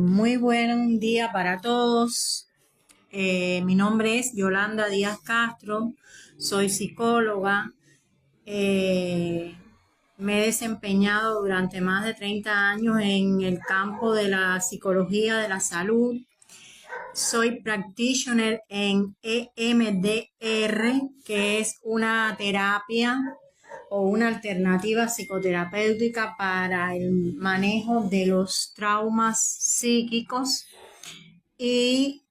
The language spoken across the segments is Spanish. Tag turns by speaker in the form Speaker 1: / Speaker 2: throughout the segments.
Speaker 1: Muy buen día para todos. Mi nombre es Yolanda Díaz Castro, soy psicóloga. Eh, Me he desempeñado durante más de 30 años en el campo de la psicología de la salud. Soy practitioner en EMDR, que es una terapia o una alternativa psicoterapéutica para el manejo de los traumas psíquicos y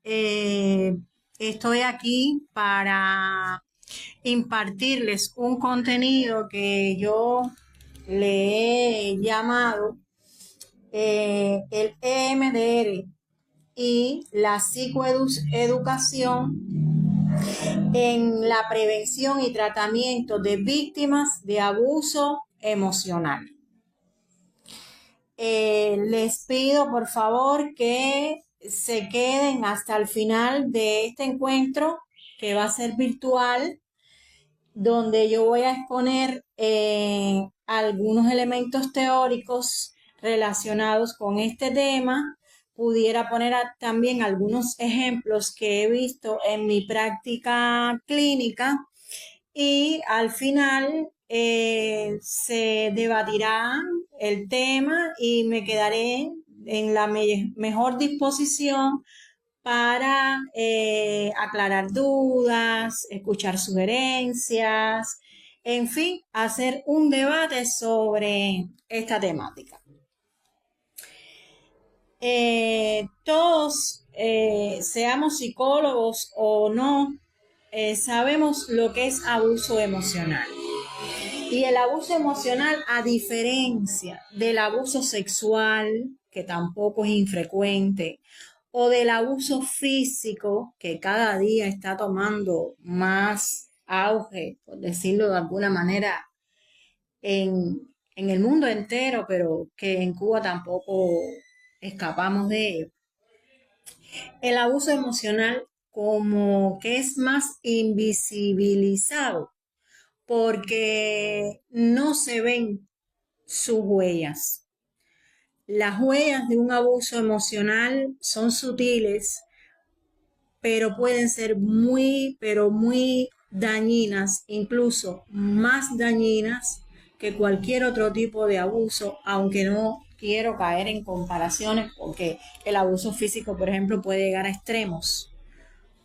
Speaker 1: estoy aquí para impartirles un contenido que yo le he llamado el EMDR y la psicoeducación en la prevención y tratamiento de víctimas de abuso emocional. Les pido por favor que se queden hasta el final de este encuentro, que va a ser virtual, donde yo voy a exponer algunos elementos teóricos relacionados con este tema. Pudiera poner también algunos ejemplos que he visto en mi práctica clínica y al final se debatirá el tema y me quedaré en la mejor disposición para aclarar dudas, escuchar sugerencias, en fin, hacer un debate sobre esta temática. Todos, seamos psicólogos o no, sabemos lo que es abuso emocional. Y el abuso emocional, a diferencia del abuso sexual, que tampoco es infrecuente, o del abuso físico, que cada día está tomando más auge, por decirlo de alguna manera, en el mundo entero, pero que en Cuba tampoco escapamos de ello. El abuso emocional como que es más invisibilizado porque no se ven sus huellas. Las huellas de un abuso emocional son sutiles, pero pueden ser pero muy dañinas, incluso más dañinas que cualquier otro tipo de abuso, aunque no quiero caer en comparaciones, porque el abuso físico, por ejemplo, puede llegar a extremos,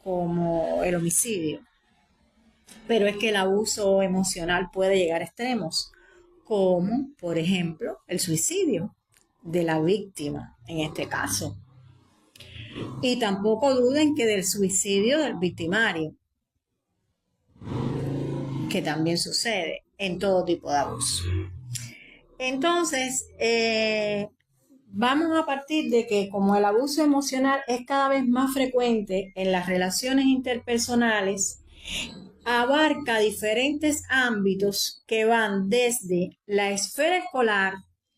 Speaker 1: como el homicidio. Pero es que el abuso emocional puede llegar a extremos, como, por ejemplo, el suicidio de la víctima, en este caso. Y tampoco duden que del suicidio del victimario, que también sucede en todo tipo de abuso. Entonces, vamos a partir de que como el abuso emocional es cada vez más frecuente en las relaciones interpersonales, abarca diferentes ámbitos que van desde la esfera escolar,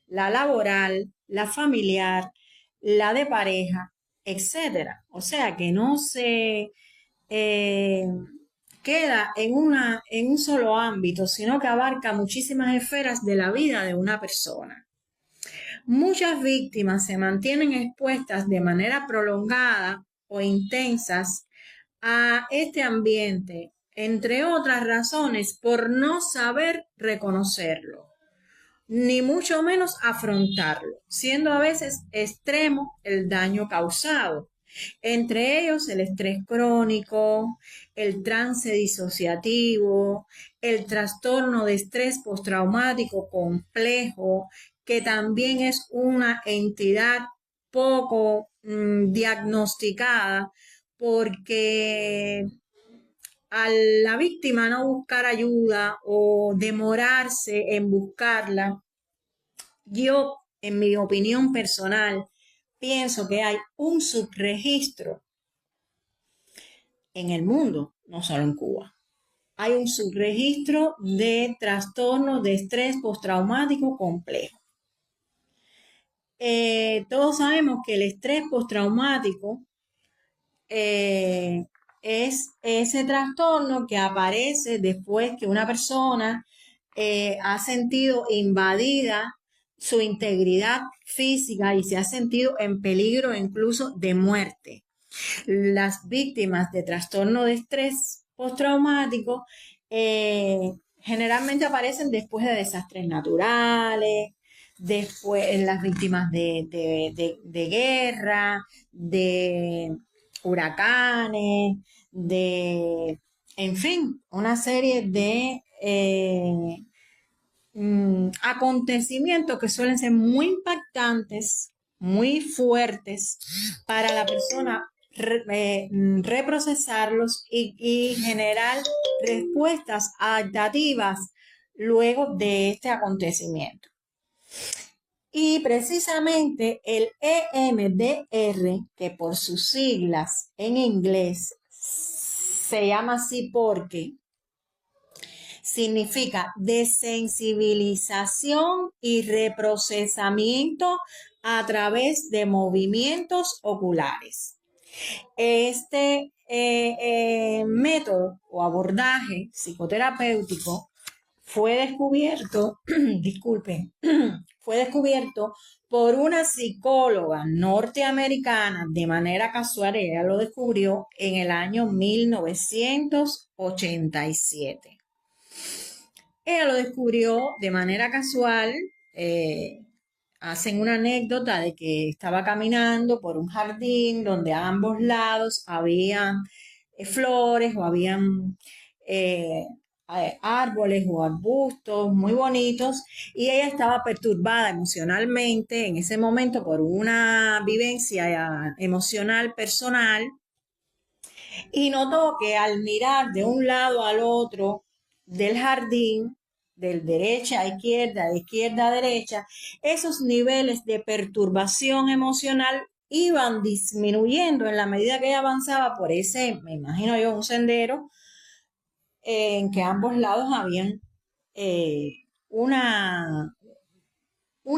Speaker 1: la laboral, la familiar, la de pareja, etcétera. O sea que no se queda en un solo ámbito, sino que abarca muchísimas esferas de la vida de una persona. Muchas víctimas se mantienen expuestas de manera prolongada o intensas a este ambiente, entre otras razones, por no saber reconocerlo, ni mucho menos afrontarlo, siendo a veces extremo el daño causado. Entre ellos el estrés crónico, el trance disociativo, el trastorno de estrés postraumático complejo, que también es una entidad poco diagnosticada, porque a la víctima no buscar ayuda o demorarse en buscarla, yo, en mi opinión personal, pienso que hay un subregistro en el mundo, no solo en Cuba. Hay un subregistro de trastornos de estrés postraumático complejo. Todos sabemos que el estrés postraumático es ese trastorno que aparece después que una persona ha sentido invadida su integridad física y se ha sentido en peligro incluso de muerte. Las víctimas de trastorno de estrés postraumático generalmente aparecen después de desastres naturales, después las víctimas de guerra, de huracanes, en fin, una serie de acontecimientos que suelen ser muy impactantes, muy fuertes para la persona reprocesarlos y generar respuestas adaptativas luego de este acontecimiento. Y precisamente el EMDR, que por sus siglas en inglés se llama así porque significa desensibilización y reprocesamiento a través de movimientos oculares. Este método o abordaje psicoterapéutico fue descubierto, fue descubierto por una psicóloga norteamericana de manera casual. Ella lo descubrió en el año 1987. Ella lo descubrió de manera casual. Hacen una anécdota de que estaba caminando por un jardín donde a ambos lados había flores o habían árboles o arbustos muy bonitos, y ella estaba perturbada emocionalmente en ese momento por una vivencia emocional personal, y notó que al mirar de un lado al otro del jardín, de derecha a izquierda, de izquierda a derecha, esos niveles de perturbación emocional iban disminuyendo en la medida que ella avanzaba por ese, me imagino yo, un sendero en que a ambos lados habían un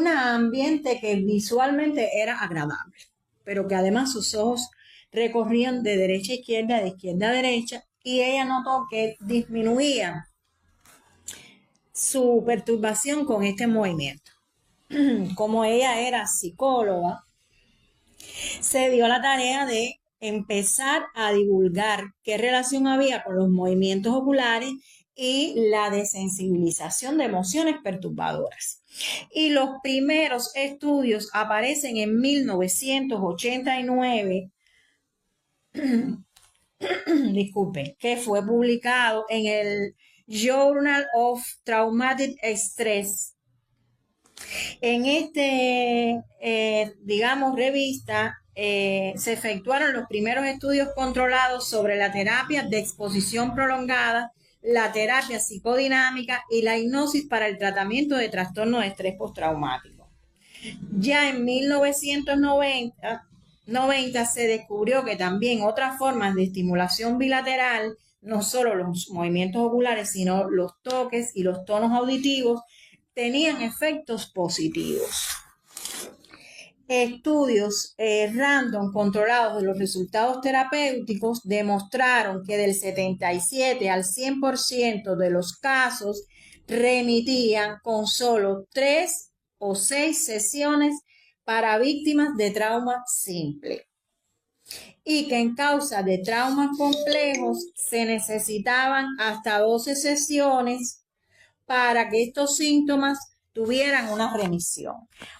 Speaker 1: ambiente que visualmente era agradable, pero que además sus ojos recorrían de derecha a izquierda, de izquierda a derecha, y ella notó que disminuía su perturbación con este movimiento. Como ella era psicóloga, se dio la tarea de empezar a divulgar qué relación había con los movimientos oculares y la desensibilización de emociones perturbadoras. Y los primeros estudios aparecen en 1989, disculpen, que fue publicado en el Journal of Traumatic Stress. En revista se efectuaron los primeros estudios controlados sobre la terapia de exposición prolongada, la terapia psicodinámica y la hipnosis para el tratamiento de trastorno de estrés postraumático. Ya en 1990 se descubrió que también otras formas de estimulación bilateral, no solo los movimientos oculares, sino los toques y los tonos auditivos, tenían efectos positivos. Estudios random controlados de los resultados terapéuticos demostraron que del 77 al 100% de los casos remitían con solo 3 o 6 sesiones para víctimas de trauma simple, y que en causa de traumas complejos se necesitaban hasta 12 sesiones para que estos síntomas tuvieran una remisión.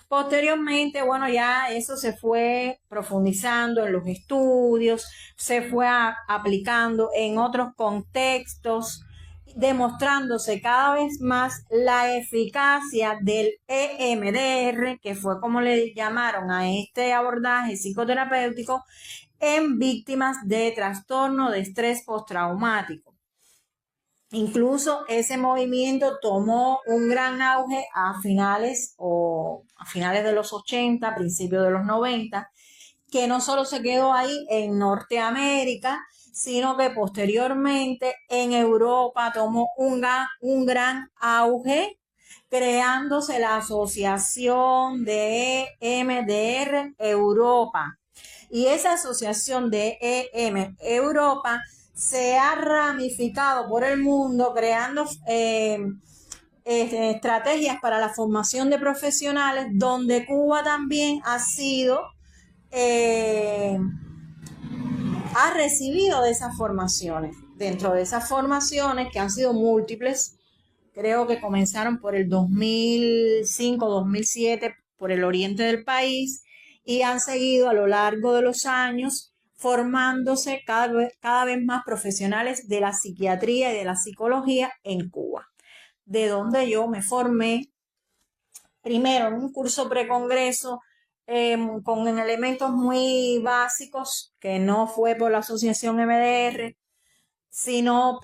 Speaker 1: Posteriormente, ya eso se fue profundizando en los estudios, se fue aplicando en otros contextos, demostrándose cada vez más la eficacia del EMDR, que fue como le llamaron a este abordaje psicoterapéutico, en víctimas de trastorno de estrés postraumático. Incluso ese movimiento tomó un gran auge a finales de los 80, principios de los 90, que no solo se quedó ahí en Norteamérica, sino que posteriormente en Europa tomó un gran auge, creándose la Asociación de EMDR Europa. Y esa asociación de EM Europa se ha ramificado por el mundo, creando estrategias para la formación de profesionales, donde Cuba también ha recibido de esas formaciones. Dentro de esas formaciones, que han sido múltiples, creo que comenzaron por el 2005-2007 por el oriente del país y han seguido a lo largo de los años formándose cada vez más profesionales de la psiquiatría y de la psicología en Cuba, de donde yo me formé primero en un curso precongreso con elementos muy básicos, que no fue por la asociación MDR, sino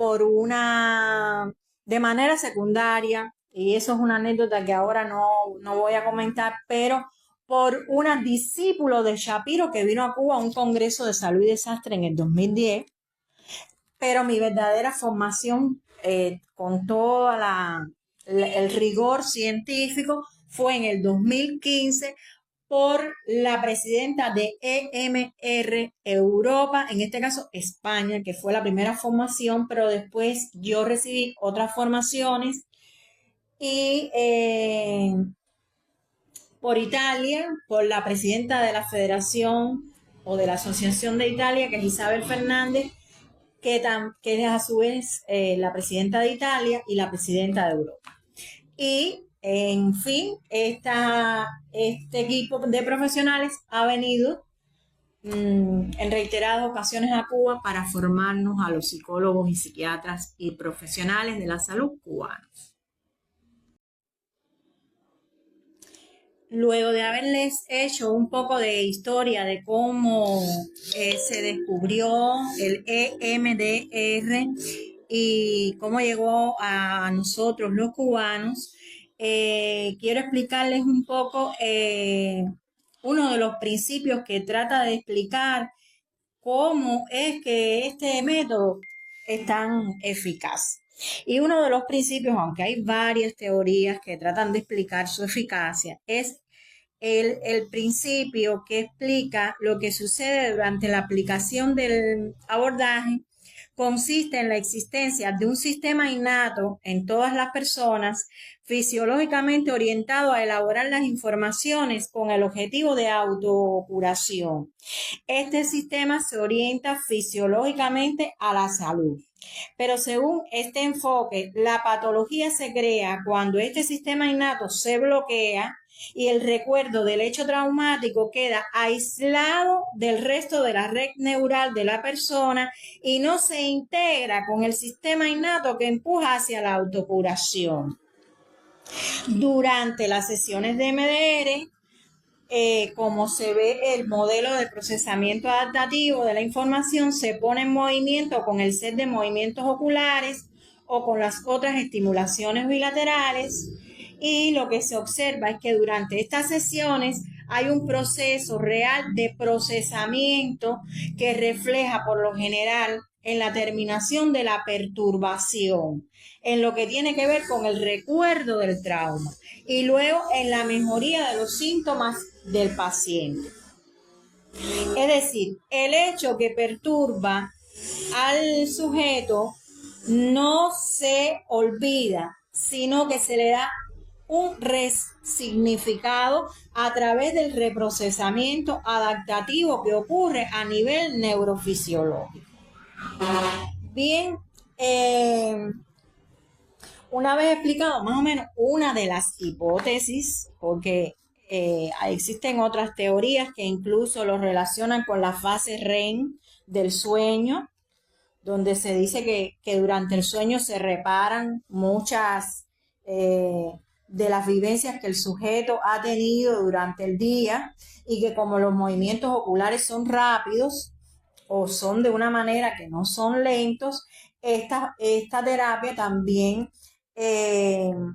Speaker 1: de manera secundaria, y eso es una anécdota que ahora no voy a comentar, pero por una discípulo de Shapiro que vino a Cuba a un congreso de salud y desastre en el 2010, pero mi verdadera formación con todo el rigor científico fue en el 2015 por la presidenta de EMR Europa, en este caso España, que fue la primera formación, pero después yo recibí otras formaciones y por Italia, por la presidenta de la Federación o de la Asociación de Italia, que es Isabel Fernández, que es a su vez la presidenta de Italia y la presidenta de Europa. Y, en fin, este equipo de profesionales ha venido en reiteradas ocasiones a Cuba para formarnos a los psicólogos y psiquiatras y profesionales de la salud cubanos. Luego de haberles hecho un poco de historia de cómo se descubrió el EMDR y cómo llegó a nosotros los cubanos, quiero explicarles un poco uno de los principios que trata de explicar cómo es que este método es tan eficaz. Y uno de los principios, aunque hay varias teorías que tratan de explicar su eficacia, es el principio que explica lo que sucede durante la aplicación del abordaje. Consiste en la existencia de un sistema innato en todas las personas, fisiológicamente orientado a elaborar las informaciones con el objetivo de autocuración. Este sistema se orienta fisiológicamente a la salud. Pero según este enfoque, la patología se crea cuando este sistema innato se bloquea y el recuerdo del hecho traumático queda aislado del resto de la red neural de la persona y no se integra con el sistema innato que empuja hacia la autocuración. Durante las sesiones de MDR, como se ve el modelo de procesamiento adaptativo de la información, se pone en movimiento con el set de movimientos oculares o con las otras estimulaciones bilaterales, y lo que se observa es que durante estas sesiones hay un proceso real de procesamiento que refleja por lo general en la terminación de la perturbación, en lo que tiene que ver con el recuerdo del trauma y luego en la mejoría de los síntomas del paciente. Es decir, el hecho que perturba al sujeto no se olvida, sino que se le da un resignificado a través del reprocesamiento adaptativo que ocurre a nivel neurofisiológico. Bien, una vez explicado más o menos una de las hipótesis, porque existen otras teorías que incluso lo relacionan con la fase REM del sueño, donde se dice que durante el sueño se reparan muchas de las vivencias que el sujeto ha tenido durante el día, y que como los movimientos oculares son rápidos o son de una manera que no son lentos, esta terapia también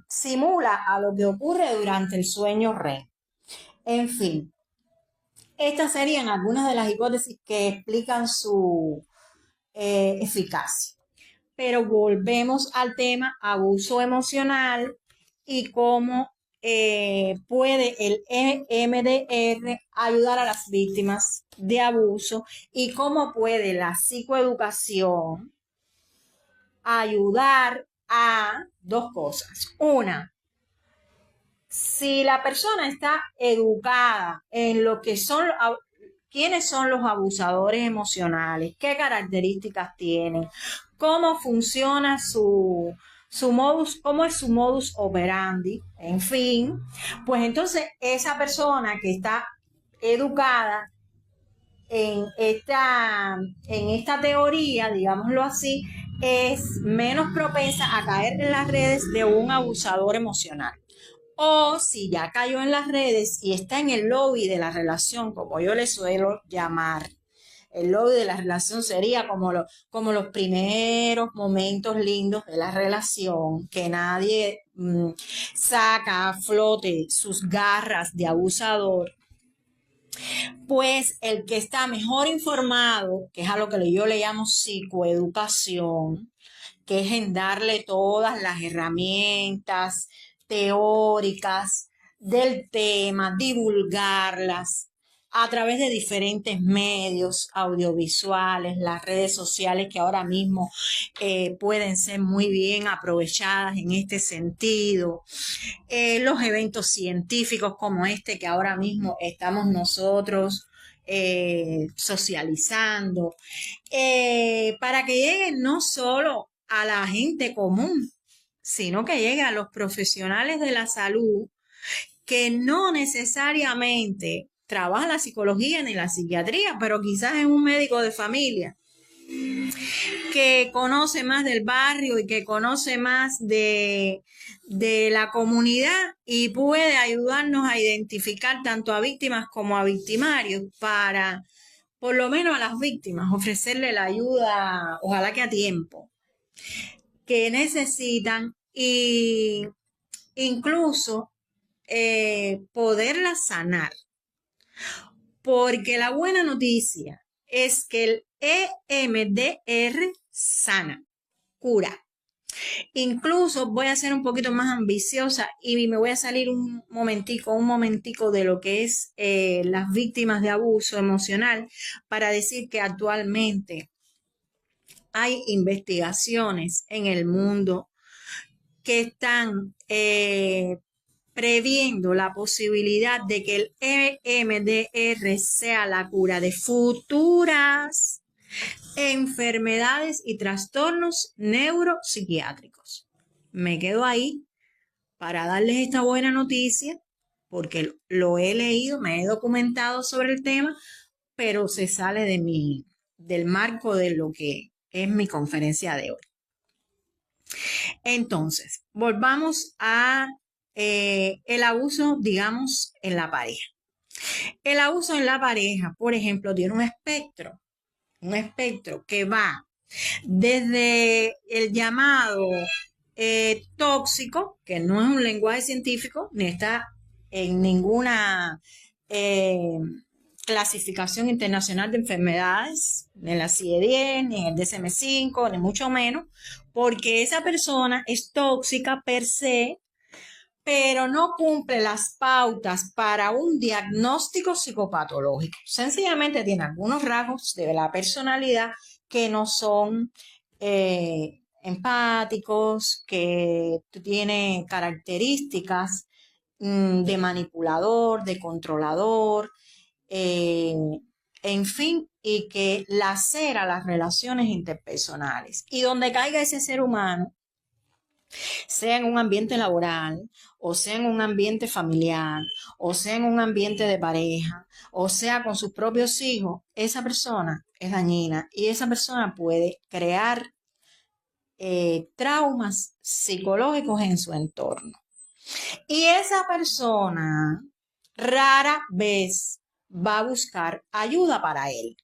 Speaker 1: simula a lo que ocurre durante el sueño REM. En fin, estas serían algunas de las hipótesis que explican su eficacia. Pero volvemos al tema abuso emocional y cómo puede el EMDR ayudar a las víctimas de abuso, y cómo puede la psicoeducación ayudar a dos cosas. Una, si la persona está educada en lo que son, quiénes son los abusadores emocionales, qué características tienen, cómo funciona su modus, cómo es su modus operandi, en fin, pues entonces esa persona que está educada en esta teoría, digámoslo así, es menos propensa a caer en las redes de un abusador emocional. O si ya cayó en las redes y está en el lobby de la relación, como yo le suelo llamar. El lobby de la relación sería como los primeros momentos lindos de la relación, que nadie saca a flote sus garras de abusador. Pues el que está mejor informado, que es a lo que yo le llamo psicoeducación, que es en darle todas las herramientas teóricas del tema, divulgarlas a través de diferentes medios audiovisuales, las redes sociales que ahora mismo pueden ser muy bien aprovechadas en este sentido, los eventos científicos como este que ahora mismo estamos nosotros socializando, para que lleguen no solo a la gente común, sino que llegue a los profesionales de la salud que no necesariamente trabaja la psicología ni la psiquiatría, pero quizás es un médico de familia que conoce más del barrio y que conoce más de la comunidad y puede ayudarnos a identificar tanto a víctimas como a victimarios para, por lo menos a las víctimas, ofrecerle la ayuda, ojalá que a tiempo, que necesitan y incluso poderla sanar. Porque la buena noticia es que el EMDR sana, cura. Incluso voy a ser un poquito más ambiciosa y me voy a salir un momentico de lo que es las víctimas de abuso emocional para decir que actualmente hay investigaciones en el mundo que están previendo la posibilidad de que el EMDR sea la cura de futuras enfermedades y trastornos neuropsiquiátricos. Me quedo ahí para darles esta buena noticia porque lo he leído, me he documentado sobre el tema, pero se sale del marco de lo que es mi conferencia de hoy. Entonces, volvamos a el abuso, digamos, en la pareja. El abuso en la pareja, por ejemplo, tiene un espectro que va desde el llamado tóxico, que no es un lenguaje científico, ni está en ninguna clasificación internacional de enfermedades, ni en la CIE-10, ni en el DSM-5, ni mucho menos, porque esa persona es tóxica per se, pero no cumple las pautas para un diagnóstico psicopatológico. Sencillamente tiene algunos rasgos de la personalidad que no son empáticos, que tiene características de manipulador, de controlador, en fin, y que lacera las relaciones interpersonales. Y donde caiga ese ser humano, sea en un ambiente laboral, o sea en un ambiente familiar, o sea en un ambiente de pareja, o sea con sus propios hijos, esa persona es dañina y esa persona puede crear traumas psicológicos en su entorno. Y esa persona rara vez va a buscar ayuda para él.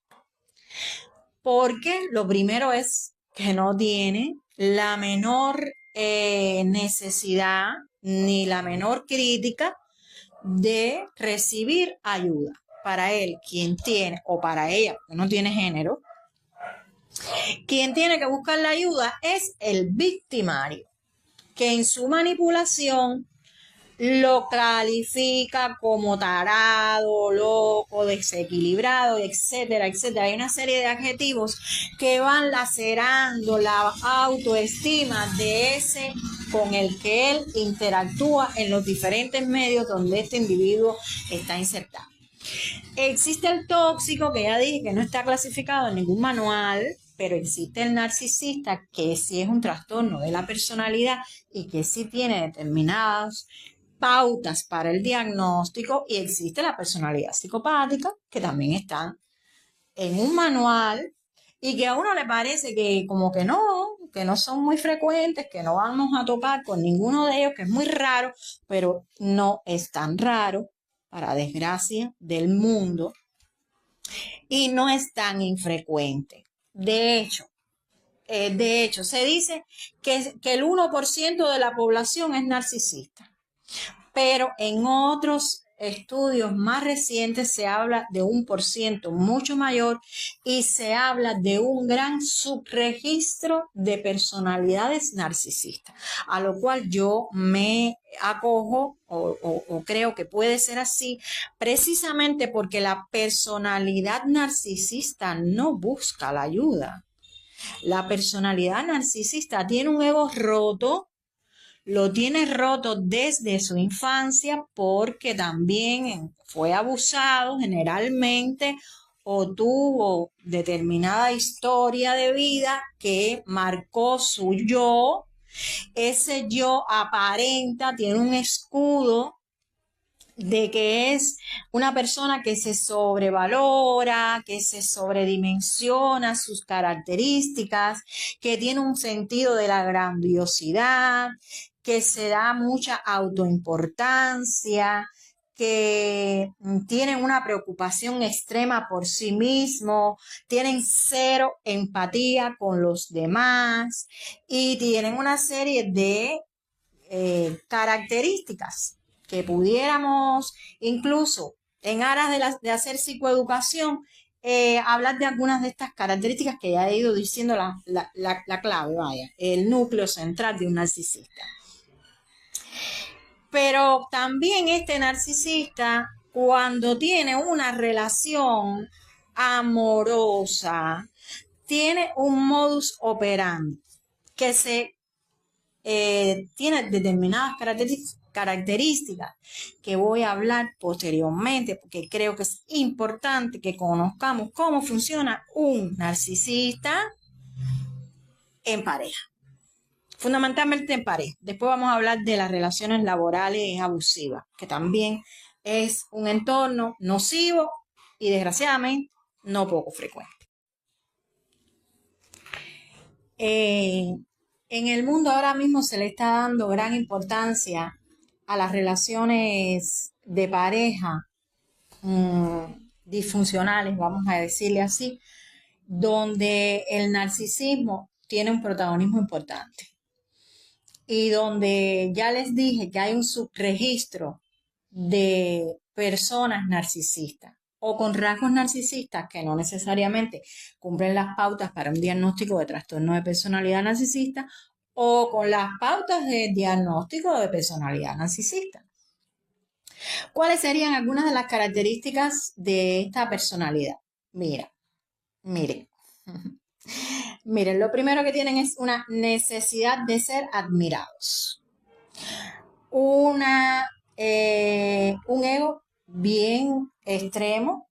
Speaker 1: Porque lo primero es que no tiene la menor necesidad ni la menor crítica de recibir ayuda. Para él, quien tiene, o para ella, que no tiene género, quien tiene que buscar la ayuda es el victimario, que en su manipulación lo califica como tarado, loco, desequilibrado, etcétera, etcétera. Hay una serie de adjetivos que van lacerando la autoestima de ese con el que él interactúa en los diferentes medios donde este individuo está insertado. Existe el tóxico, que ya dije que no está clasificado en ningún manual, pero existe el narcisista, que sí es un trastorno de la personalidad y que sí tiene determinadas pautas para el diagnóstico, y existe la personalidad psicopática, que también está en un manual y que a uno le parece que como que no son muy frecuentes, que no vamos a tocar con ninguno de ellos, que es muy raro, pero no es tan raro, para desgracia del mundo, y no es tan infrecuente. De hecho, se dice que el 1% de la población es narcisista, pero en otros estudios más recientes se habla de 1% mucho mayor, y se habla de un gran subregistro de personalidades narcisistas, a lo cual yo me acojo o creo que puede ser así, precisamente porque la personalidad narcisista no busca la ayuda. La personalidad narcisista tiene un ego roto. Lo tiene roto desde su infancia porque también fue abusado generalmente o tuvo determinada historia de vida que marcó su yo. Ese yo aparenta, tiene un escudo de que es una persona que se sobrevalora, que se sobredimensiona sus características, que tiene un sentido de la grandiosidad, que se da mucha autoimportancia, que tienen una preocupación extrema por sí mismo, tienen cero empatía con los demás y tienen una serie de características que pudiéramos incluso en aras de hacer psicoeducación, hablar de algunas de estas características que ya he ido diciendo la clave, vaya, el núcleo central de un narcisista. Pero también este narcisista, cuando tiene una relación amorosa, tiene un modus operandi que tiene determinadas características que voy a hablar posteriormente, porque creo que es importante que conozcamos cómo funciona un narcisista en pareja, fundamentalmente en pareja. Después vamos a hablar de las relaciones laborales abusivas, que también es un entorno nocivo y desgraciadamente no poco frecuente. En el mundo ahora mismo se le está dando gran importancia a las relaciones de pareja disfuncionales, vamos a decirle así, donde el narcisismo tiene un protagonismo importante y donde ya les dije que hay un subregistro de personas narcisistas o con rasgos narcisistas que no necesariamente cumplen las pautas para un diagnóstico de trastorno de personalidad narcisista, o con las pautas de diagnóstico de personalidad narcisista. ¿Cuáles serían algunas de las características de esta personalidad? Miren, lo primero que tienen es una necesidad de ser admirados, un ego bien extremo,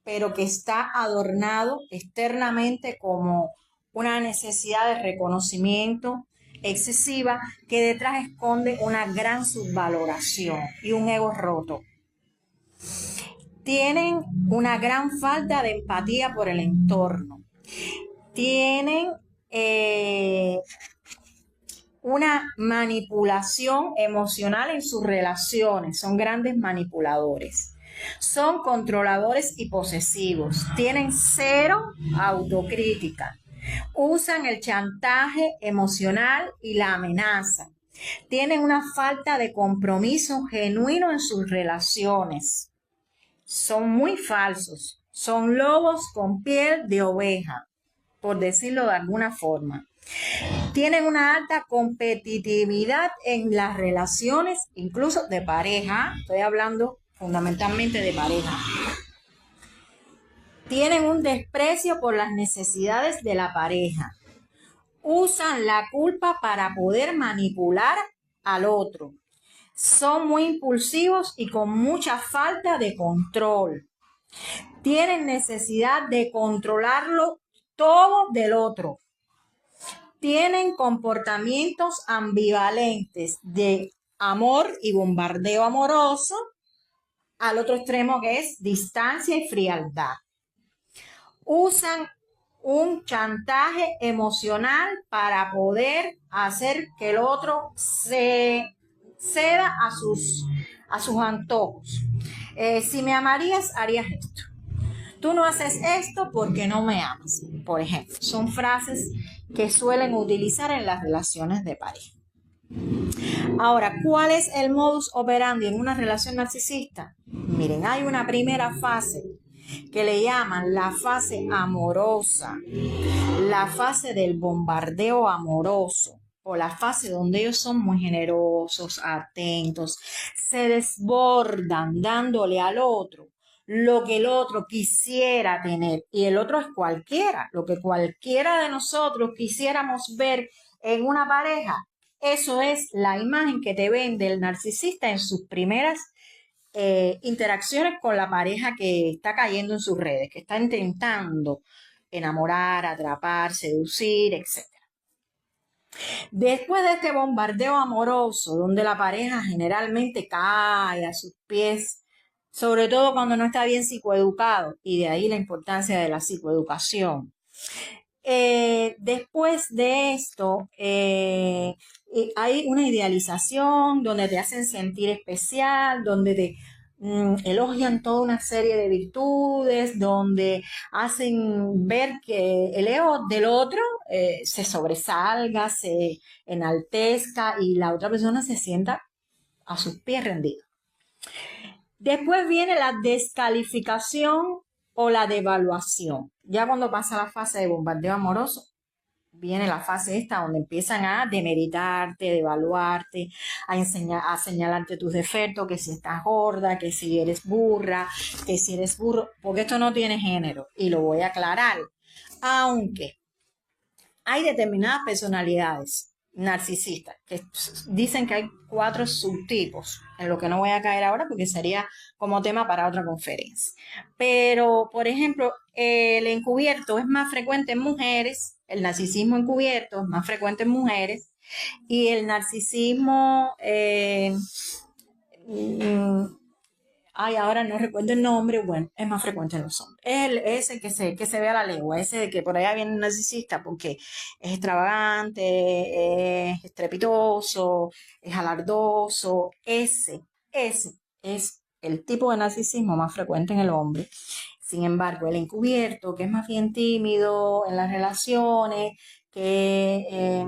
Speaker 1: pero que está adornado externamente como una necesidad de reconocimiento excesiva, que detrás esconde una gran subvaloración y un ego roto. Tienen una gran falta de empatía por el entorno. Tienen una manipulación emocional en sus relaciones. Son grandes manipuladores. Son controladores y posesivos. Tienen cero autocrítica. Usan el chantaje emocional y la amenaza. Tienen una falta de compromiso genuino en sus relaciones. Son muy falsos. Son lobos con piel de oveja, por decirlo de alguna forma. Tienen una alta competitividad en las relaciones, incluso de pareja. Estoy hablando fundamentalmente de pareja. Tienen un desprecio por las necesidades de la pareja. Usan la culpa para poder manipular al otro. Son muy impulsivos y con mucha falta de control. Tienen necesidad de controlarlo todo del otro. Tienen comportamientos ambivalentes de amor y bombardeo amoroso, al otro extremo que es distancia y frialdad. Usan un chantaje emocional para poder hacer que el otro se ceda a sus antojos. Si me amarías, harías esto. Tú no haces esto porque no me amas, por ejemplo. Son frases que suelen utilizar en las relaciones de pareja. Ahora, ¿cuál es el modus operandi en una relación narcisista? Miren, hay una primera fase que le llaman la fase amorosa, la fase del bombardeo amoroso, o la fase donde ellos son muy generosos, atentos, se desbordan dándole al otro lo que el otro quisiera tener, y el otro es cualquiera, lo que cualquiera de nosotros quisiéramos ver en una pareja. Eso es la imagen que te vende el narcisista en sus primeras interacciones con la pareja que está cayendo en sus redes, que está intentando enamorar, atrapar, seducir, etc. Después de este bombardeo amoroso, donde la pareja generalmente cae a sus pies, sobre todo cuando no está bien psicoeducado, y de ahí la importancia de la psicoeducación. Después de esto, hay una idealización donde te hacen sentir especial, donde te elogian toda una serie de virtudes, donde hacen ver que el ego del otro se sobresalga, se enaltezca y la otra persona se sienta a sus pies rendido. Después viene la descalificación o la devaluación. Ya cuando pasa la fase de bombardeo amoroso, viene la fase esta donde empiezan a demeritarte, devaluarte, a señalarte tus defectos, que si estás gorda, que si eres burra, que si eres burro, porque esto no tiene género y lo voy a aclarar. Aunque hay determinadas personalidades narcisistas que dicen que hay 4 subtipos, en lo que no voy a caer ahora porque sería como tema para otra conferencia. Pero, por ejemplo, el encubierto es más frecuente en mujeres, el narcisismo encubierto es más frecuente en mujeres, y el narcisismo, ahora no recuerdo el nombre, bueno, es más frecuente en los hombres. Ese que se ve a la legua, ese de que por allá viene un narcisista porque es extravagante, es estrepitoso, es alardoso, ese es el tipo de narcisismo más frecuente en el hombre. Sin embargo, el encubierto, que es más bien tímido en las relaciones, que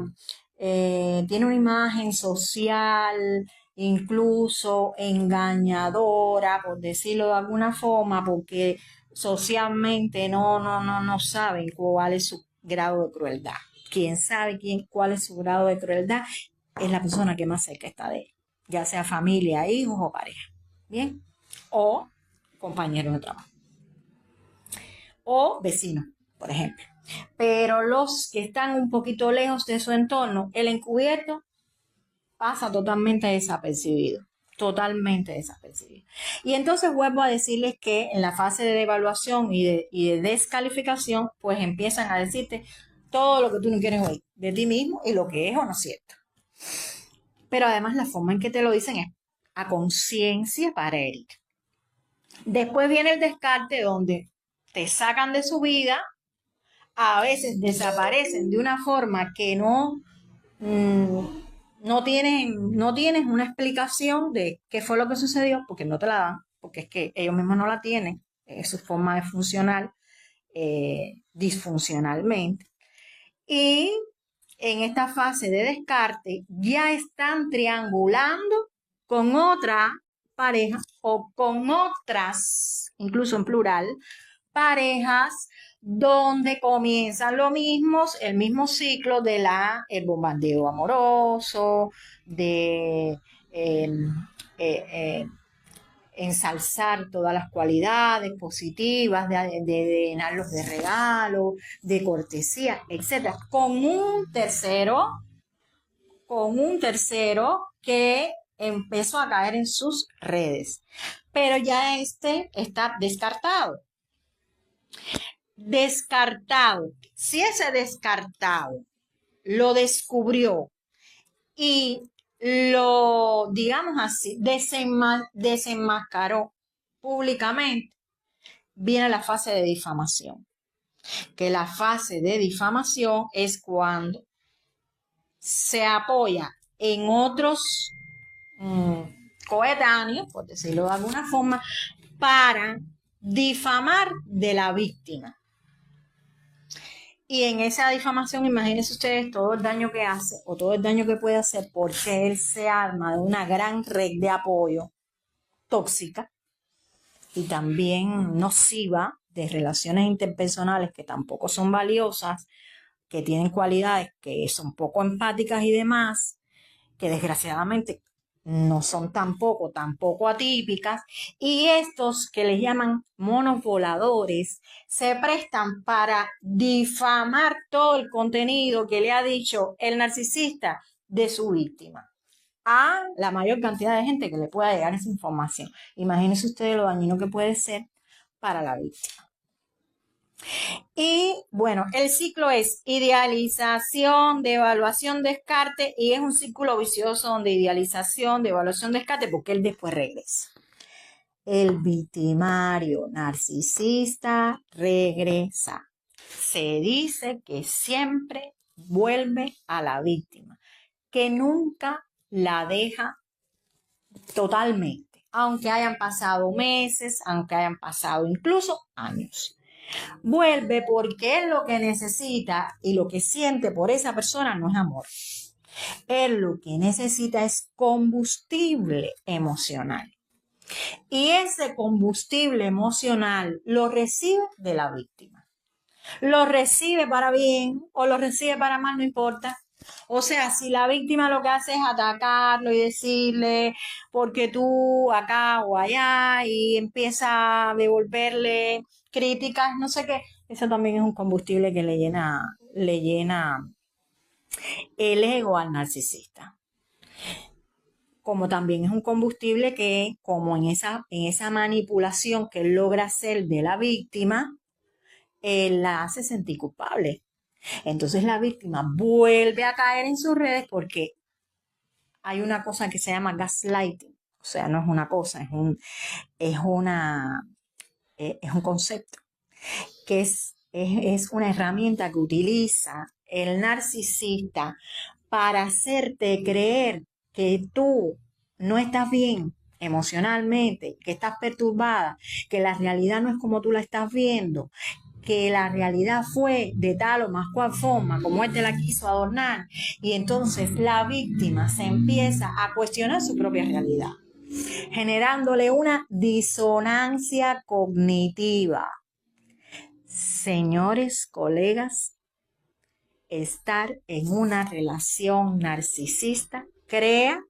Speaker 1: tiene una imagen social, incluso engañadora, por decirlo de alguna forma, porque socialmente no saben cuál es su grado de crueldad. Quien sabe cuál es su grado de crueldad es la persona que más cerca está de él, ya sea familia, hijos o pareja, ¿bien? O compañeros de trabajo. O vecinos, por ejemplo. Pero los que están un poquito lejos de su entorno, el encubierto pasa totalmente desapercibido. Totalmente desapercibido. Y entonces vuelvo a decirles que en la fase de devaluación y de descalificación, pues empiezan a decirte todo lo que tú no quieres oír de ti mismo y lo que es o no es cierto. Pero además la forma en que te lo dicen es a conciencia para él. Después viene el descarte, donde te sacan de su vida, a veces desaparecen de una forma que no tienes una explicación de qué fue lo que sucedió, porque no te la dan, porque es que ellos mismos no la tienen, es su forma de funcionar disfuncionalmente. Y en esta fase de descarte ya están triangulando con otra pareja o con otras, incluso en plural, parejas donde comienzan el mismo ciclo de el bombardeo amoroso, de eh, eh, ensalzar todas las cualidades positivas, de llenarlos de regalos, de cortesía, etc. Con un tercero que empezó a caer en sus redes. Pero ya este está descartado. Descartado. Si ese descartado lo descubrió y lo, digamos así, desenmascaró públicamente, viene la fase de difamación. Que la fase de difamación es cuando se apoya en otros coetáneos, por decirlo de alguna forma, para difamar de la víctima. Y en esa difamación, imagínense ustedes todo el daño que hace o todo el daño que puede hacer, porque él se arma de una gran red de apoyo tóxica y también nociva de relaciones interpersonales que tampoco son valiosas, que tienen cualidades que son poco empáticas y demás, que desgraciadamente no son tampoco atípicas, y estos que les llaman monos voladores se prestan para difamar todo el contenido que le ha dicho el narcisista de su víctima a la mayor cantidad de gente que le pueda llegar esa información. Imagínense ustedes lo dañino que puede ser para la víctima. Y bueno, el ciclo es idealización, devaluación, descarte, y es un círculo vicioso donde idealización, devaluación, descarte, porque él después regresa. El victimario narcisista regresa. Se dice que siempre vuelve a la víctima, que nunca la deja totalmente, aunque hayan pasado meses, aunque hayan pasado incluso años. Vuelve porque él lo que necesita y lo que siente por esa persona no es amor. Él lo que necesita es combustible emocional. Y ese combustible emocional lo recibe de la víctima. Lo recibe para bien o lo recibe para mal, no importa. O sea, si la víctima lo que hace es atacarlo y decirle porque tú acá o allá y empieza a devolverle críticas, no sé qué, eso también es un combustible que le llena el ego al narcisista. Como también es un combustible que, como en esa manipulación que él logra hacer de la víctima, él la hace sentir culpable. Entonces la víctima vuelve a caer en sus redes porque hay una cosa que se llama gaslighting. O sea, no es una cosa, es un concepto, que es una herramienta que utiliza el narcisista para hacerte creer que tú no estás bien emocionalmente, que estás perturbada, que la realidad no es como tú la estás viendo, que la realidad fue de tal o más cual forma como él te la quiso adornar, y entonces la víctima se empieza a cuestionar su propia realidad, generándole una disonancia cognitiva. Señores, colegas, estar en una relación narcisista crea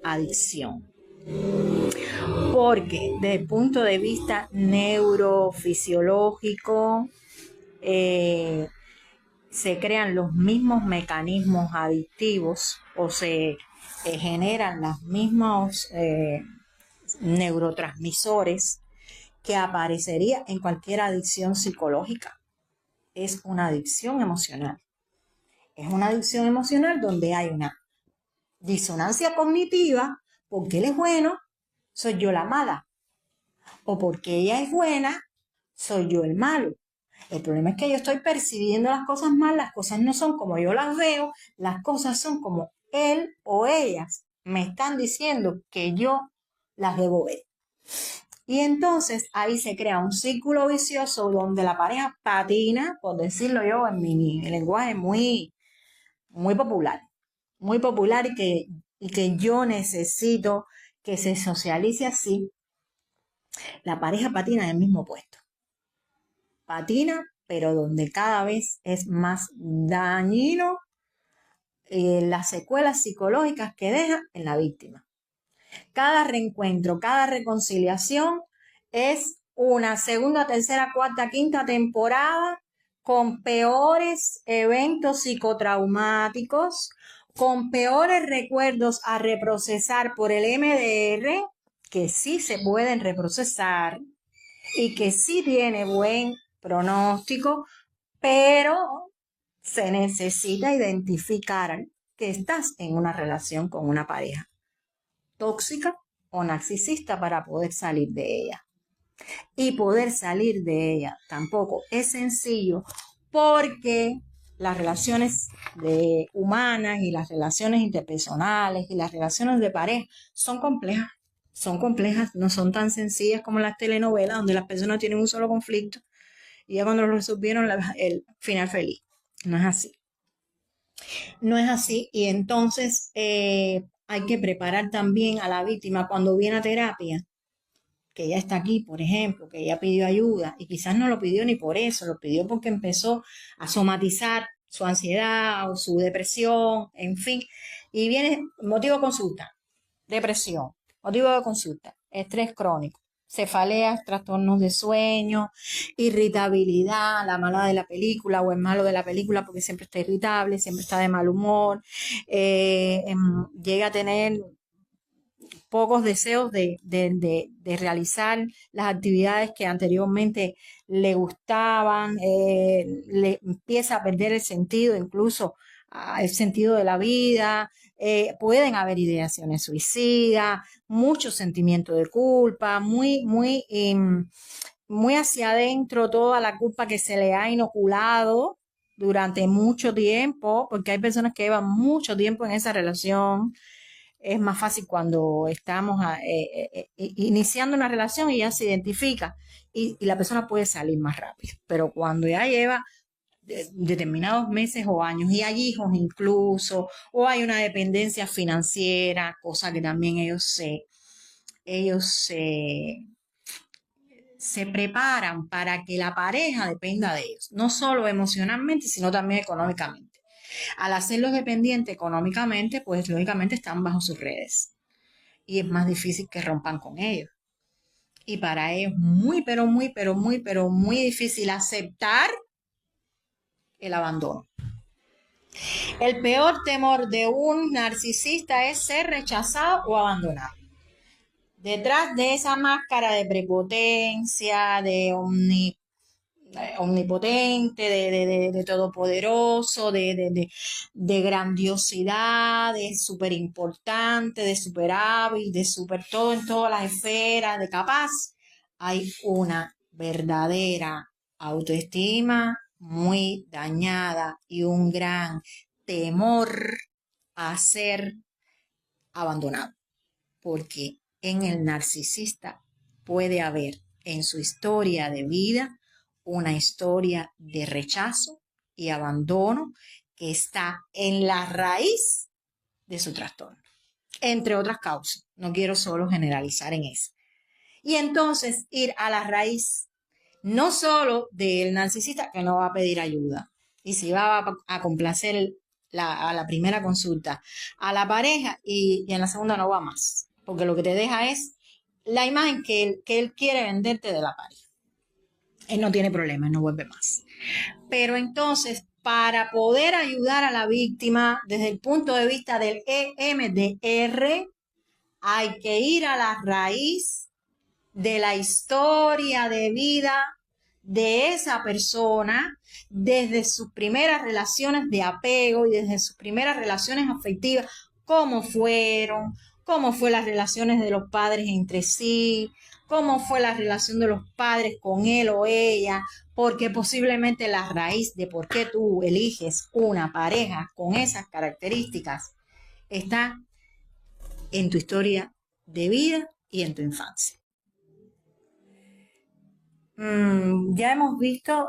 Speaker 1: adicción. Porque desde el punto de vista neurofisiológico se crean los mismos mecanismos adictivos o se generan los mismos neurotransmisores que aparecería en cualquier adicción psicológica. Es una adicción emocional. Es una adicción emocional donde hay una disonancia cognitiva, porque él es bueno, soy yo la mala, o porque ella es buena, soy yo el malo. El problema es que yo estoy percibiendo las cosas mal, las cosas no son como yo las veo, las cosas son como él o ellas me están diciendo que yo las debo ver. Y entonces ahí se crea un círculo vicioso donde la pareja patina, por decirlo yo en mi lenguaje muy, muy popular y que yo necesito que se socialice así. La pareja patina en el mismo puesto. patina, pero donde cada vez es más dañino las secuelas psicológicas que deja en la víctima. Cada reencuentro, cada reconciliación es una segunda, tercera, cuarta, quinta temporada con peores eventos psicotraumáticos, con peores recuerdos a reprocesar por el MDR, que sí se pueden reprocesar y que sí tiene buen pronóstico, pero se necesita identificar que estás en una relación con una pareja tóxica o narcisista para poder salir de ella. Y poder salir de ella tampoco es sencillo, porque las relaciones humanas y las relaciones interpersonales y las relaciones de pareja son complejas, no son tan sencillas como las telenovelas donde las personas tienen un solo conflicto y ya cuando lo resolvieron el final feliz. No es así. No es así, y entonces hay que preparar también a la víctima cuando viene a terapia, que ella está aquí, por ejemplo, que ella pidió ayuda y quizás no lo pidió ni por eso, lo pidió porque empezó a somatizar su ansiedad o su depresión, en fin, y viene motivo de consulta, depresión, motivo de consulta, estrés crónico, cefaleas, trastornos de sueño, irritabilidad, la mala de la película o el malo de la película porque siempre está irritable, siempre está de mal humor, llega a tener pocos deseos de realizar las actividades que anteriormente le gustaban, le empieza a perder el sentido, incluso el sentido de la vida, pueden haber ideaciones suicidas, mucho sentimiento de culpa, muy hacia adentro toda la culpa que se le ha inoculado durante mucho tiempo, porque hay personas que llevan mucho tiempo en esa relación. Es más fácil cuando estamos iniciando una relación y ya se identifica y la persona puede salir más rápido. Pero cuando ya lleva determinados meses o años y hay hijos incluso, o hay una dependencia financiera, cosa que también se preparan para que la pareja dependa de ellos, no solo emocionalmente, sino también económicamente. Al hacerlos dependientes económicamente, pues lógicamente están bajo sus redes y es más difícil que rompan con ellos. Y para ellos muy difícil aceptar el abandono. El peor temor de un narcisista es ser rechazado o abandonado. Detrás de esa máscara de prepotencia, de omnipotente, de todopoderoso, de grandiosidad, de súper importante, de súper hábil, de súper todo en todas las esferas, de capaz, hay una verdadera autoestima muy dañada y un gran temor a ser abandonado, porque en el narcisista puede haber en su historia de vida una historia de rechazo y abandono que está en la raíz de su trastorno, entre otras causas. No quiero solo generalizar en eso. Y entonces ir a la raíz, no solo del narcisista que no va a pedir ayuda, y si va a complacer a la primera consulta a la pareja y en la segunda no va más, porque lo que te deja es la imagen que él quiere venderte de la pareja. Él no tiene problema, él no vuelve más. Pero entonces, para poder ayudar a la víctima desde el punto de vista del EMDR, hay que ir a la raíz de la historia de vida de esa persona desde sus primeras relaciones de apego y desde sus primeras relaciones afectivas, cómo fueron las relaciones de los padres entre sí, cómo fue la relación de los padres con él o ella, porque posiblemente la raíz de por qué tú eliges una pareja con esas características está en tu historia de vida y en tu infancia. Ya hemos visto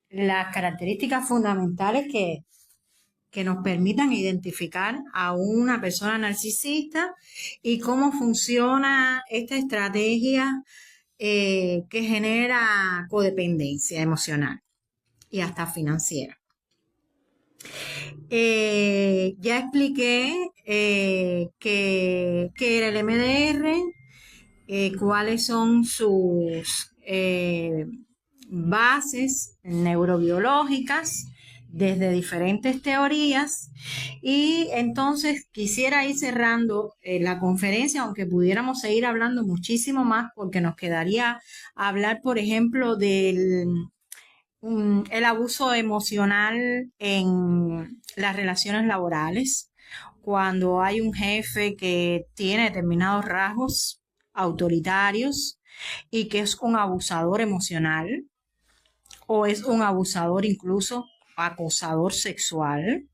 Speaker 1: las características fundamentales que nos permitan identificar a una persona narcisista y cómo funciona esta estrategia que genera codependencia emocional y hasta financiera. Ya expliqué qué era el MDR, cuáles son sus bases neurobiológicas desde diferentes teorías, y entonces quisiera ir cerrando la conferencia, aunque pudiéramos seguir hablando muchísimo más, porque nos quedaría hablar, por ejemplo, del el abuso emocional en las relaciones laborales, cuando hay un jefe que tiene determinados rasgos autoritarios y que es un abusador emocional o es un abusador incluso acosador sexual,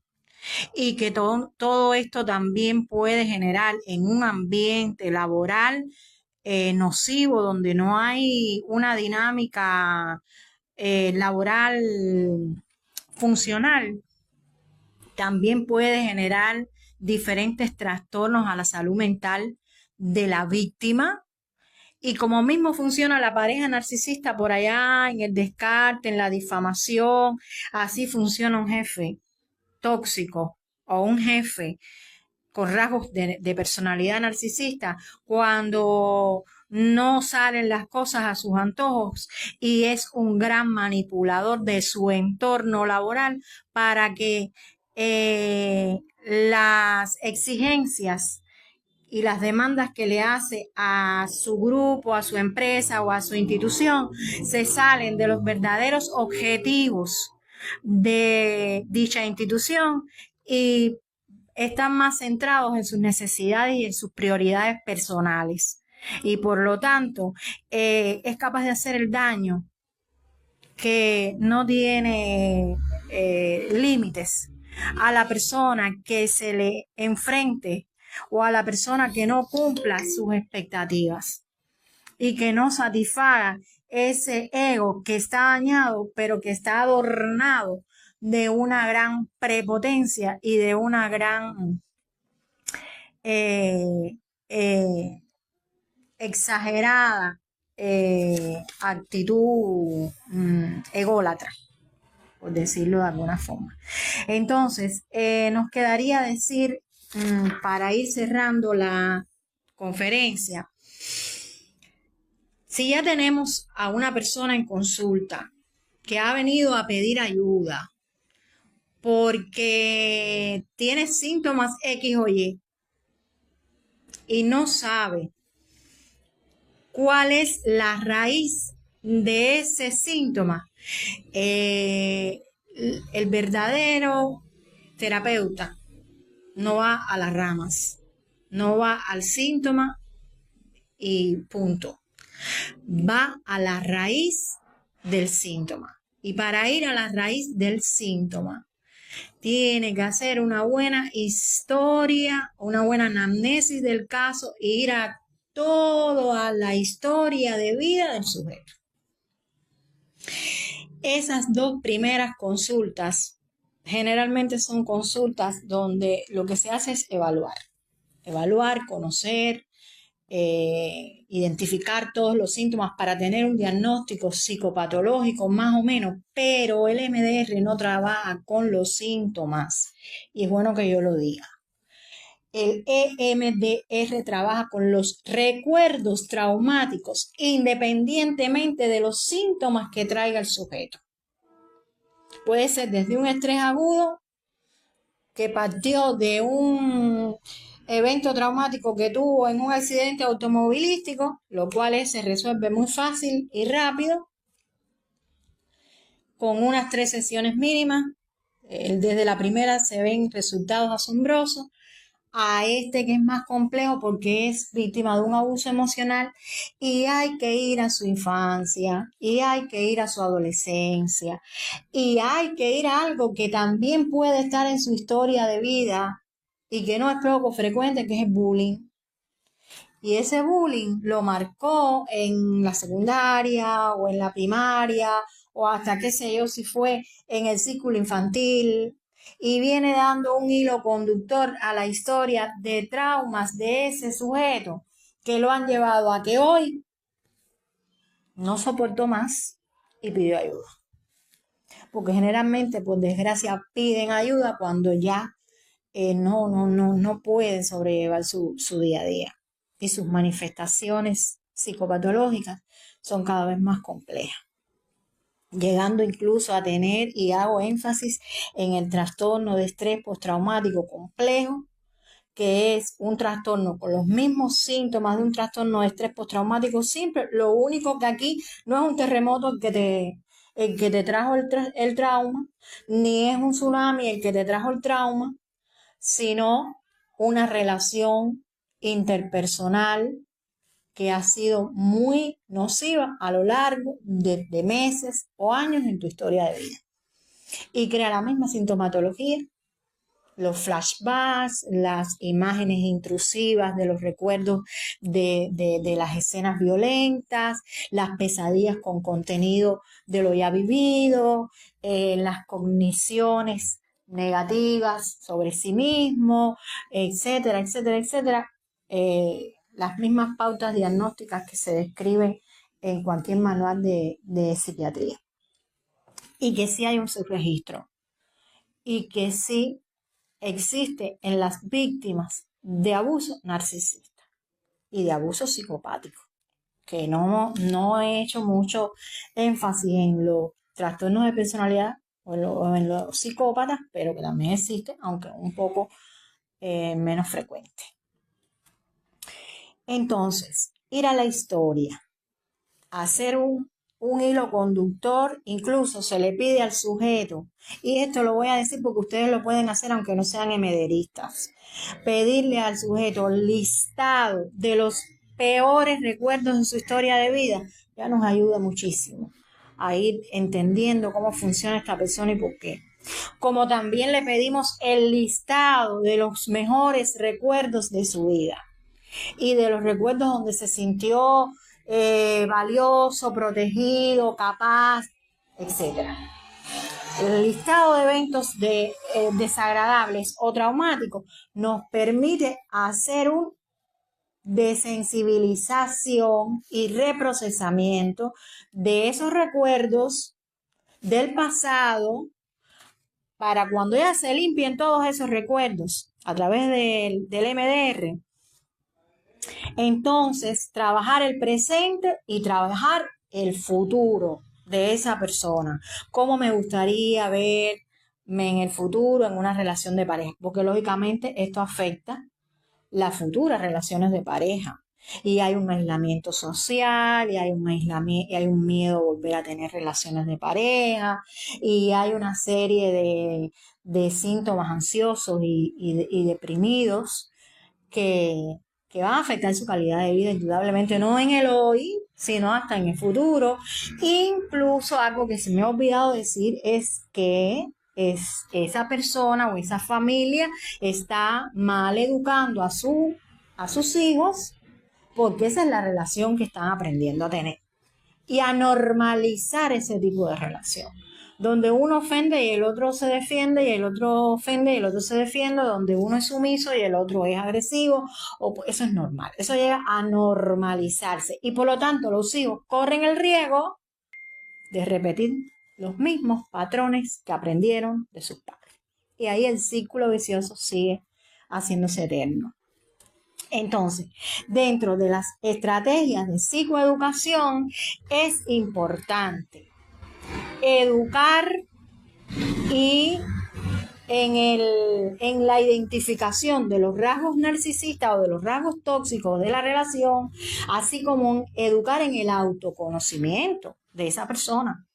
Speaker 1: y que todo esto también puede generar en un ambiente laboral nocivo, donde no hay una dinámica laboral funcional, también puede generar diferentes trastornos a la salud mental de la víctima. Y como mismo funciona la pareja narcisista por allá en el descarte, en la difamación, así funciona un jefe tóxico o un jefe con rasgos de personalidad narcisista, cuando no salen las cosas a sus antojos, y es un gran manipulador de su entorno laboral para que las exigencias y las demandas que le hace a su grupo, a su empresa o a su institución se salen de los verdaderos objetivos de dicha institución y están más centrados en sus necesidades y en sus prioridades personales. Y por lo tanto, es capaz de hacer el daño que no tiene límites a la persona que se le enfrente o a la persona que no cumpla sus expectativas y que no satisfaga ese ego que está dañado, pero que está adornado de una gran prepotencia y de una gran exagerada actitud ególatra, por decirlo de alguna forma. Entonces, nos quedaría decir, para ir cerrando la conferencia, si ya tenemos a una persona en consulta que ha venido a pedir ayuda porque tiene síntomas X o Y y no sabe cuál es la raíz de ese síntoma, el verdadero terapeuta no va a las ramas, no va al síntoma y punto. Va a la raíz del síntoma. Y para ir a la raíz del síntoma, tiene que hacer una buena historia, una buena anamnesis del caso e ir a toda la historia de vida del sujeto. Esas dos primeras consultas generalmente son consultas donde lo que se hace es evaluar, conocer, identificar todos los síntomas para tener un diagnóstico psicopatológico más o menos, pero el MDR no trabaja con los síntomas y es bueno que yo lo diga. El EMDR trabaja con los recuerdos traumáticos independientemente de los síntomas que traiga el sujeto. Puede ser desde un estrés agudo que partió de un evento traumático que tuvo en un accidente automovilístico, lo cual se resuelve muy fácil y rápido, con unas 3 sesiones mínimas. Desde la primera se ven resultados asombrosos, a este que es más complejo porque es víctima de un abuso emocional y hay que ir a su infancia y hay que ir a su adolescencia y hay que ir a algo que también puede estar en su historia de vida y que no es poco frecuente, que es el bullying. Y ese bullying lo marcó en la secundaria o en la primaria o hasta qué sé yo si fue en el círculo infantil, y viene dando un hilo conductor a la historia de traumas de ese sujeto que lo han llevado a que hoy no soportó más y pidió ayuda. Porque generalmente, por desgracia, piden ayuda cuando ya no pueden sobrellevar su día a día. Y sus manifestaciones psicopatológicas son cada vez más complejas, llegando incluso a tener, y hago énfasis en el trastorno de estrés postraumático complejo, que es un trastorno con los mismos síntomas de un trastorno de estrés postraumático simple. Lo único que aquí no es un terremoto el que te trajo el trauma, ni es un tsunami el que te trajo el trauma, sino una relación interpersonal que ha sido muy nociva a lo largo de meses o años en tu historia de vida. Y crea la misma sintomatología, los flashbacks, las imágenes intrusivas de los recuerdos de las escenas violentas, las pesadillas con contenido de lo ya vivido, las cogniciones negativas sobre sí mismo, etcétera, etcétera, etcétera. Las mismas pautas diagnósticas que se describen en cualquier manual de psiquiatría. Y que sí hay un subregistro. Y que sí existe en las víctimas de abuso narcisista y de abuso psicopático, que no he hecho mucho énfasis en los trastornos de personalidad o en los psicópatas, pero que también existe, aunque un poco menos frecuente. Entonces, ir a la historia, hacer un hilo conductor, incluso se le pide al sujeto, y esto lo voy a decir porque ustedes lo pueden hacer aunque no sean hemederistas, pedirle al sujeto listado de los peores recuerdos en su historia de vida, ya nos ayuda muchísimo a ir entendiendo cómo funciona esta persona y por qué. Como también le pedimos el listado de los mejores recuerdos de su vida y de los recuerdos donde se sintió valioso, protegido, capaz, etc. El listado de eventos desagradables o traumáticos nos permite hacer un desensibilización y reprocesamiento de esos recuerdos del pasado para cuando ya se limpien todos esos recuerdos a través del MDR. Entonces, trabajar el presente y trabajar el futuro de esa persona. ¿Cómo me gustaría verme en el futuro en una relación de pareja? Porque lógicamente esto afecta las futuras relaciones de pareja. Y hay un aislamiento social, y hay un miedo a volver a tener relaciones de pareja, y hay una serie de síntomas ansiosos y deprimidos que van a afectar su calidad de vida, indudablemente no en el hoy, sino hasta en el futuro. Incluso algo que se me ha olvidado decir es que esa persona o esa familia está mal educando a sus hijos, porque esa es la relación que están aprendiendo a tener. Y a normalizar ese tipo de relación, donde uno ofende y el otro se defiende, y el otro ofende y el otro se defiende, donde uno es sumiso y el otro es agresivo, eso es normal, eso llega a normalizarse, y por lo tanto los hijos corren el riesgo de repetir los mismos patrones que aprendieron de sus padres, y ahí el círculo vicioso sigue haciéndose eterno. Entonces, dentro de las estrategias de psicoeducación es importante educar y en la identificación de los rasgos narcisistas o de los rasgos tóxicos de la relación, así como educar en el autoconocimiento de esa persona.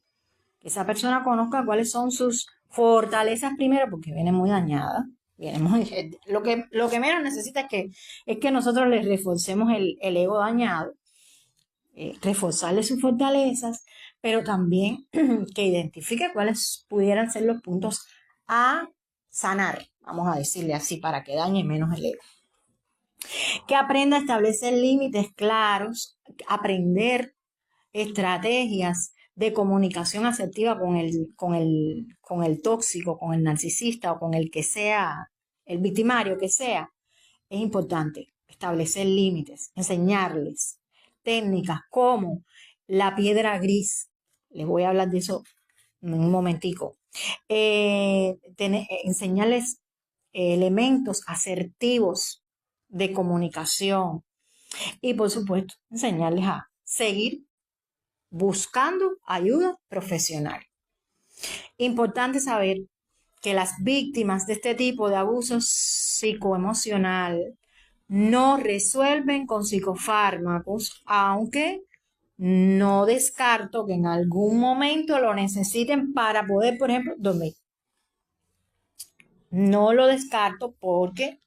Speaker 1: Que esa persona conozca cuáles son sus fortalezas primero, porque viene muy dañada. Lo que menos necesita es que nosotros les reforcemos el ego dañado, reforzarle sus fortalezas, pero también que identifique cuáles pudieran ser los puntos a sanar, vamos a decirle así, para que dañe menos el ego. Que aprenda a establecer límites claros, aprender estrategias de comunicación asertiva con el tóxico, con el narcisista o con el que sea, el victimario que sea. Es importante establecer límites, enseñarles técnicas como la piedra gris. Les voy a hablar de eso en un momentico. Enseñarles elementos asertivos de comunicación y, por supuesto, enseñarles a seguir buscando ayuda profesional. Importante saber que las víctimas de este tipo de abuso psicoemocional no resuelven con psicofármacos, aunque no descarto que en algún momento lo necesiten para poder, por ejemplo, dormir. No lo descarto porque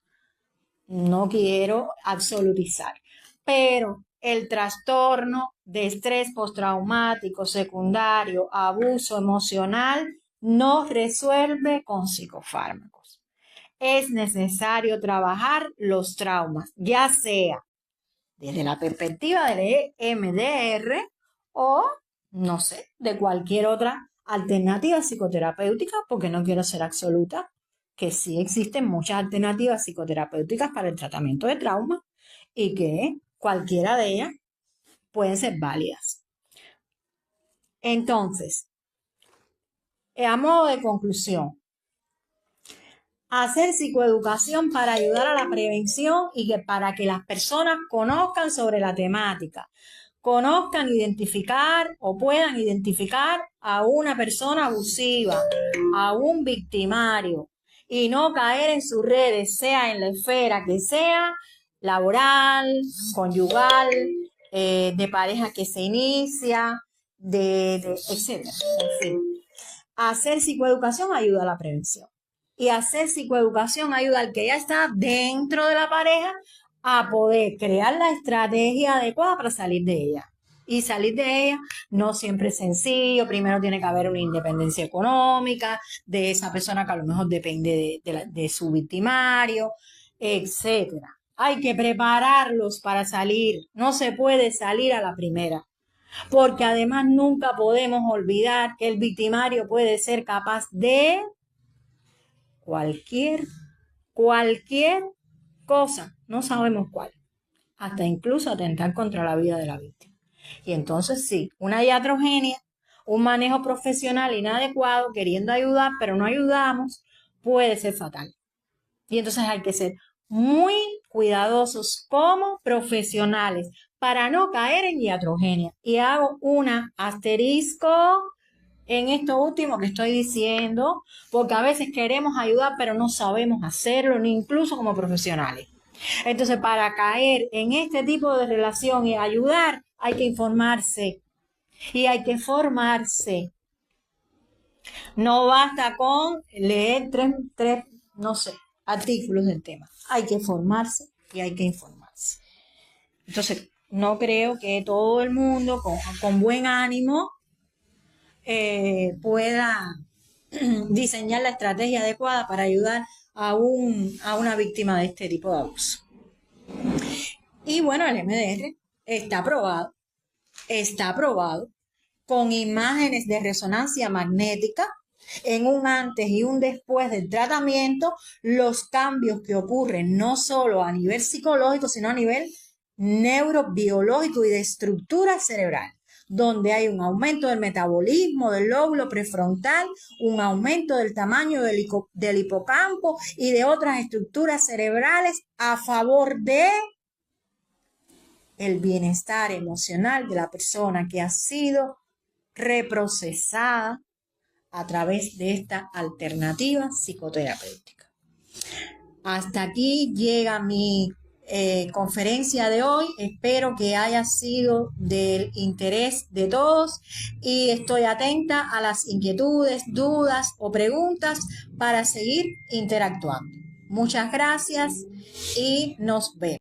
Speaker 1: no quiero absolutizar, pero el trastorno de estrés postraumático secundario, abuso emocional, no resuelve con psicofármacos. Es necesario trabajar los traumas, ya sea desde la perspectiva del EMDR o, no sé, de cualquier otra alternativa psicoterapéutica, porque no quiero ser absoluta, que sí existen muchas alternativas psicoterapéuticas para el tratamiento de trauma y que cualquiera de ellas pueden ser válidas. Entonces, a modo de conclusión, hacer psicoeducación para ayudar a la prevención y que para que las personas conozcan sobre la temática, conozcan, identificar o puedan identificar a una persona abusiva, a un victimario y no caer en sus redes, sea en la esfera que sea, laboral, conyugal, de pareja que se inicia, etcétera. En fin, hacer psicoeducación ayuda a la prevención. Y hacer psicoeducación ayuda al que ya está dentro de la pareja a poder crear la estrategia adecuada para salir de ella. Y salir de ella no siempre es sencillo. Primero tiene que haber una independencia económica de esa persona que a lo mejor depende de su victimario, etcétera. Hay que prepararlos para salir. No se puede salir a la primera. Porque además nunca podemos olvidar que el victimario puede ser capaz de cualquier cosa, no sabemos cuál, hasta incluso atentar contra la vida de la víctima. Y entonces sí, una iatrogenia, un manejo profesional inadecuado, queriendo ayudar, pero no ayudamos, puede ser fatal. Y entonces hay que ser muy cuidadosos como profesionales para no caer en iatrogenia. Y hago una asterisco en esto último que estoy diciendo, porque a veces queremos ayudar, pero no sabemos hacerlo, ni incluso como profesionales. Entonces, para caer en este tipo de relación y ayudar, hay que informarse y hay que formarse. No basta con leer tres, no sé, artículos del tema. Hay que formarse y hay que informarse. Entonces, no creo que todo el mundo con buen ánimo pueda diseñar la estrategia adecuada para ayudar a una víctima de este tipo de abuso. Y bueno, el MDR está aprobado con imágenes de resonancia magnética en un antes y un después del tratamiento, los cambios que ocurren no solo a nivel psicológico, sino a nivel neurobiológico y de estructura cerebral, donde hay un aumento del metabolismo del lóbulo prefrontal, un aumento del tamaño del hipocampo y de otras estructuras cerebrales a favor de el bienestar emocional de la persona que ha sido reprocesada a través de esta alternativa psicoterapéutica. Hasta aquí llega mi conferencia de hoy. Espero que haya sido del interés de todos y estoy atenta a las inquietudes, dudas o preguntas para seguir interactuando. Muchas gracias y nos vemos.